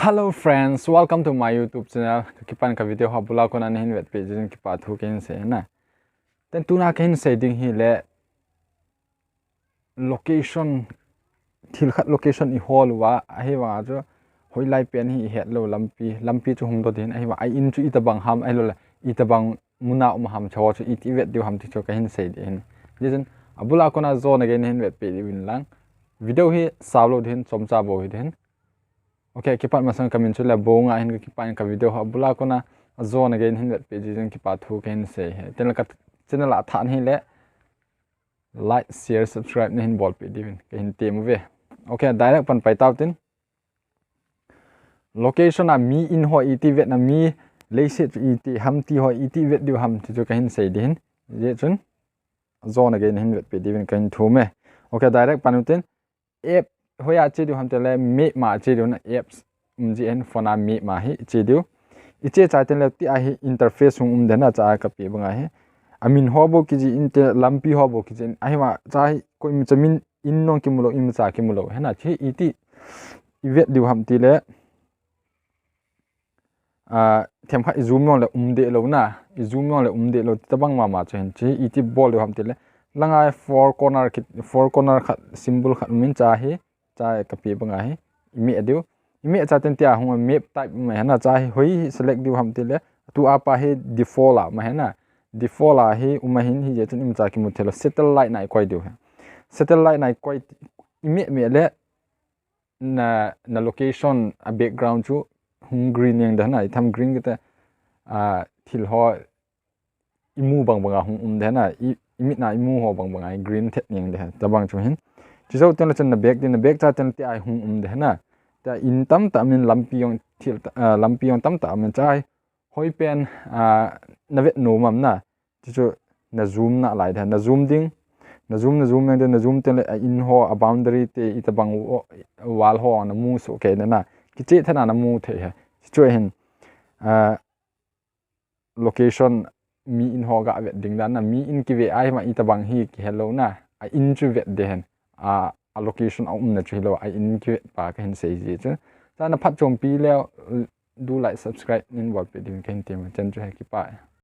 Hello friends, welcome to my YouTube channel. Kipan ka video habula ko na hin wet page jin kipa thu ken se na. Then tuna ken setting hi le location thil khat location I hall wa hi wa jo hoi lai pen hi het lo lampi chu hum do din ai wa ai in chu itabang ham ai lo la itabang muna ham chaw chu iti wet diu ham ti chu ka hin se din. Listen abula ko na zo na gen hin wet page win lang. Video hi sawlo din chomcha bo hi din. Okay, kipat masang kami chula bonga hin kipan ka video ha bula ko na zone again hin that page jin kipat thu ken say he ten ka channel a than hi le like share subscribe hin bol pe divin ke hin tem ve okay direct pan pai taw tin location a mi in ho it vet na mi leiset it ham ti ho it vet diu ham chu ka hin say din je chun zone again hin vet pe divin ka hin thu me okay direct panutin app hoi a chi du ham tele me ma chi du na apps mgn phone me ma hi chi du iche cha ten le ti a hi interface de na cha ka pi banga hi amin hobo ki ji inter lampi hobo ki jen ai ma cha koi mi chamin in nong ki mulo im cha ki mulo hena chi iti ivet du ham ti le them kha zoom nong le de lo na zoom nong le de lo tabang ma chen chi iti bol du ham ti le langa four corner khat symbol khat min cha hi cha kapi banga hi imi adu imi cha ten tia hung map type ma hena cha hoi select diu ham tile tu apa hi default la ma hena default la hi umahin hi je chen im cha ki muthelo satellite nai koi diu satellite nai koi imi me le na location a background chu hung green yang da na tham green kita thil ho imu bang banga hung da na imi na imu ho bang banga green thet yang da tabang chu hin chiso ten chen na back cha ten ti ai hung de na ta in tam ta min lampiong thil lampiong tam ta min chai hoi pen na vet no mam na chiso na zoom na lai da na zoom ding na zoom ten in ho a boundary te itabang wall ho na mu so ke na ki che thana na mu the ha chiso hin location mi in ho ga vet ding dan na mi in ki ve ai ma itabang hi ki hello na a in chu vet de hen allocation na chilo I include pa ka hin sei ji chu ta na phat chom pi leo do like subscribe nin bol pe din ken tim chen chu he ki pa